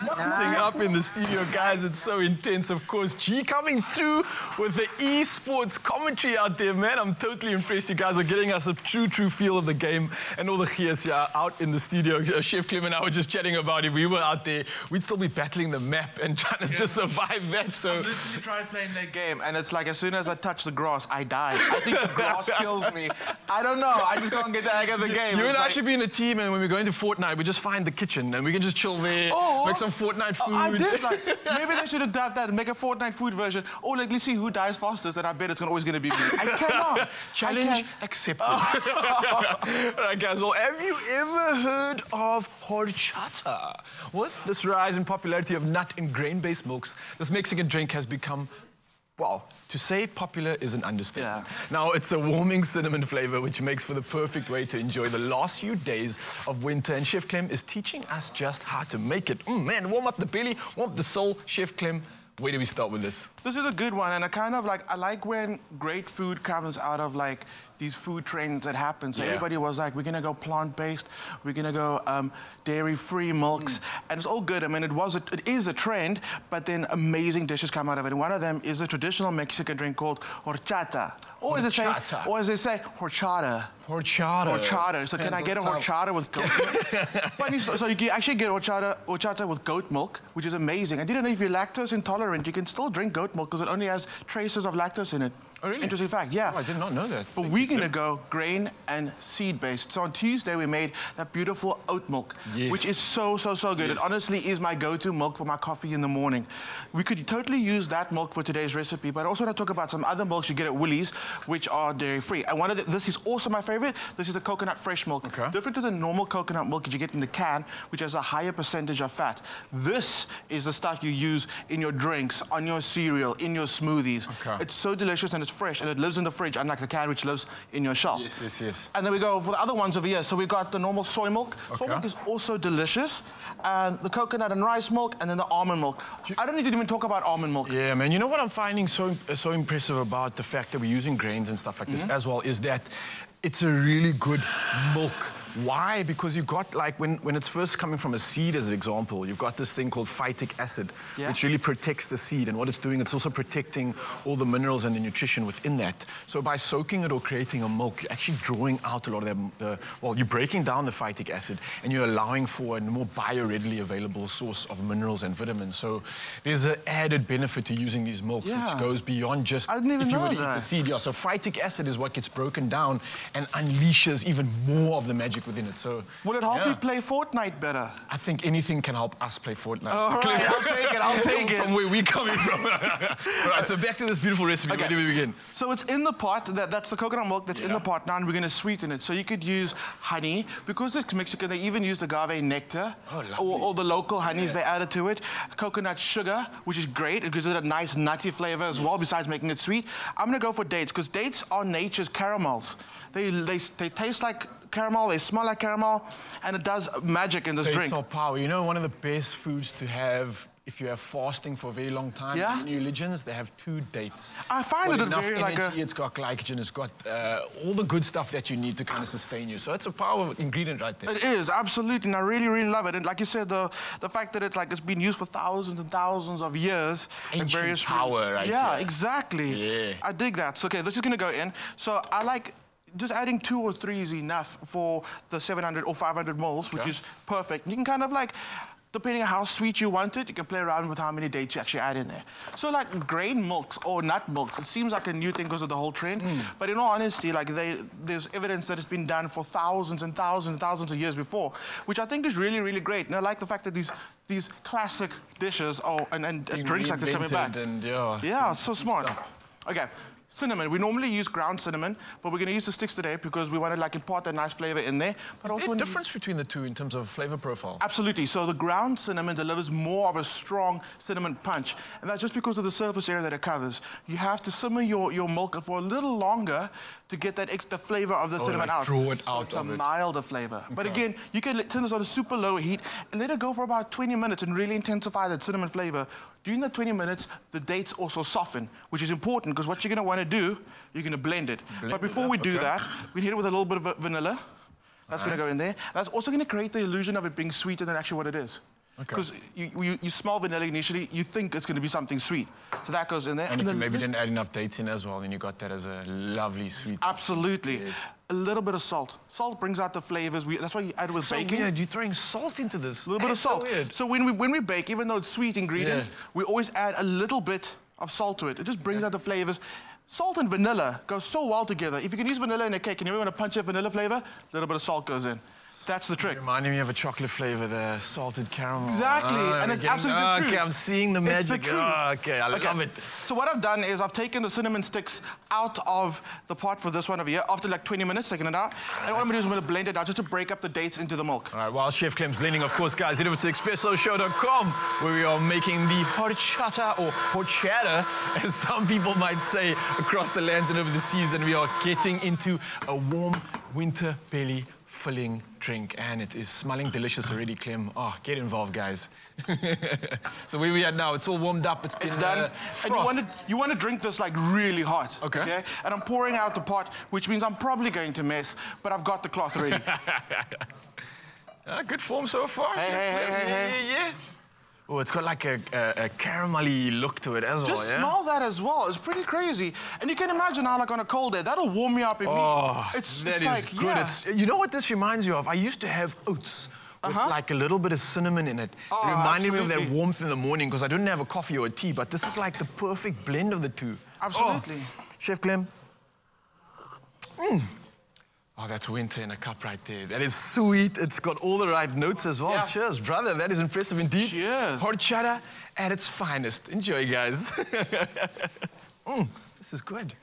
Mounting up in the studio, guys. It's so intense, of course. G coming through with the esports commentary out there, man. I'm totally impressed. You guys are getting us a true feel of the game, and all the gears here out in the studio. Chef Clem and I were just chatting about it. We were out there. We'd still be battling the map and trying to just survive that. So I literally tried playing that game, and it's like as soon as I touch the grass, I die. I think the grass kills me. I don't know. I just can't get the hang of the game. You and I should be in a team, and when we go into Fortnite, we just find the kitchen, and we can just chill there, make some Fortnite food. I did, like, maybe they should adapt that and make a Fortnite food version. Or like, let's see who dies fastest, and I bet it's always going to be me. I cannot. Challenge accepted. All right, guys, well, have you ever heard of horchata? With this rise in popularity of nut and grain-based milks, this Mexican drink has become, well, to say popular is an understatement. Yeah. Now, it's a warming cinnamon flavor, which makes for the perfect way to enjoy the last few days of winter. And Chef Clem is teaching us just how to make it. Man, warm up the belly, warm up the soul. Chef Clem, where do we start with this? This is a good one, and I like when great food comes out of like these food trends that happen. So everybody was like, we're gonna go plant-based, we're gonna go dairy-free milks, and it's all good. I mean, it is a trend, but then amazing dishes come out of it. And one of them is a traditional Mexican drink called horchata. Or as they say, horchata. Horchata. Horchata. So can I get a horchata with goat milk? Funny story. So you can actually get horchata with goat milk, which is amazing. I didn't know if you're lactose intolerant, you can still drink goat milk because it only has traces of lactose in it. Oh, really? Interesting fact, yeah. Oh, I did not know that. But we're going to go grain and seed-based. So on Tuesday, we made that beautiful oat milk, which is so good. It honestly is my go-to milk for my coffee in the morning. We could totally use that milk for today's recipe, but I also want to talk about some other milks you get at Woolies, which are dairy-free. And this is also my favorite. This is the coconut fresh milk. Okay. Different to the normal coconut milk that you get in the can, which has a higher percentage of fat. This is the stuff you use in your drinks, on your cereal, in your smoothies. Okay. It's so delicious and it's fresh, and it lives in the fridge, unlike the can which lives in your shelf. Yes. And then we go for the other ones over here. So we've got the normal soy milk. Soy milk is also delicious. And the coconut and rice milk, and then the almond milk. I don't need to even talk about almond milk. Yeah, man. You know what I'm finding so impressive about the fact that we're using grains and stuff like this as well is that it's a really good milk. Why? Because you've got, like, when it's first coming from a seed, as an example, you've got this thing called phytic acid, which really protects the seed. And what it's doing, it's also protecting all the minerals and the nutrition within that. So by soaking it or creating a milk, you're actually drawing out a lot of well, you're breaking down the phytic acid, and you're allowing for a more bio-readily available source of minerals and vitamins. So there's an added benefit to using these milks, which goes beyond just if you were to eat the seed. Yeah, so phytic acid is what gets broken down and unleashes even more of the magic within it. So will it help you play Fortnite better? I think anything can help us play Fortnite. All right, I'll take it. From where we're coming from. All right, so back to this beautiful recipe. Where do we begin? So it's in the pot. That's the coconut milk that's in the pot now, and we're going to sweeten it. So you could use honey. Because it's Mexican, they even use agave nectar. Or the local honeys, they added to it. Coconut sugar, which is great. It gives it a nice nutty flavor as well, besides making it sweet. I'm going to go for dates, because dates are nature's caramels. They taste like caramel, they smell like caramel, and it does magic in this drink. Dates are power. You know, one of the best foods to have if you have fasting for a very long time, in many religions, they have 2 dates. I find it very energy, like it's got glycogen, it's got all the good stuff that you need to kind of sustain you. So it's a power ingredient right there. It is, absolutely, and I really love it. And like you said, the fact that it's been used for thousands and thousands of years. Ancient various power, right? Yeah, exactly. Yeah. I dig that. So, okay, this is going to go in. So I like just adding 2 or 3 is enough for the 700 or 500 mils, which is perfect. And you can kind of like, depending on how sweet you want it, you can play around with how many dates you actually add in there. So like grain milks or nut milks, it seems like a new thing because of the whole trend. But in all honesty, like there's evidence that it's been done for thousands and thousands and thousands of years before, which I think is really great. And I like the fact that these classic dishes and drinks like this coming back. And, so smart. Okay. Cinnamon. We normally use ground cinnamon, but we're going to use the sticks today because we want to like impart that nice flavor in there. But is there a difference between the two in terms of flavor profile? Absolutely. So the ground cinnamon delivers more of a strong cinnamon punch, and that's just because of the surface area that it covers. You have to simmer your milk for a little longer to get that extra flavor of the cinnamon out. Draw it out. It's a milder flavor. Okay. But again, you can turn this on a super low heat and let it go for about 20 minutes and really intensify that cinnamon flavor. During that 20 minutes, the dates also soften, which is important because what you're going to want to do, you're going to blend it. But before we do that, we hit it with a little bit of vanilla. That's going to go in there. That's also going to create the illusion of it being sweeter than actually what it is. Because you smell vanilla initially, you think it's going to be something sweet. So that goes in there. And if you maybe didn't add enough dates in as well, then you got that as a lovely sweet. Absolutely. Yes. A little bit of salt. Salt brings out the flavors. That's why you add with baking. So weird. You're throwing salt into this. A little bit of salt. So when we bake, even though it's sweet ingredients, we always add a little bit of salt to it. It just brings out the flavors. Salt and vanilla go so well together. If you can use vanilla in a cake and you want to punch a vanilla flavor, a little bit of salt goes in. That's the trick. Reminding me of a chocolate flavor, the salted caramel. Exactly, and it's absolutely the truth. Okay, I'm seeing the magic. It's the truth. Okay, I love it. So what I've done is I've taken the cinnamon sticks out of the pot for this one over here, after like 20 minutes, taking it out. And what I'm gonna do is I'm gonna blend it out just to break up the dates into the milk. All right, while Chef Clem's blending, of course, guys, head over to expressoshow.com, where we are making the horchata, or horchata, as some people might say, across the lands and over the seas. And we are getting into a warm winter belly filling drink, and it is smelling delicious already, Clem. Oh, get involved, guys. So where we at now? It's all warmed up. It's done. And you want to drink this like really hot. Okay. And I'm pouring out the pot, which means I'm probably going to mess, but I've got the cloth ready. Good form so far. Hey. Oh, it's got like a caramelly look to it as well, Just smell that as well. It's pretty crazy. And you can imagine how, like, on a cold day, that'll warm me up immediately. Oh, that is good. Yeah. You know what this reminds you of? I used to have oats with like a little bit of cinnamon in it. It reminded me of that warmth in the morning, because I didn't have a coffee or a tea, but this is like the perfect blend of the two. Absolutely. Oh. Chef Clem. Oh, that's winter in a cup right there. That is sweet. It's got all the right notes as well. Yeah. Cheers, brother. That is impressive indeed. Cheers. Horchata at its finest. Enjoy, guys. This is good.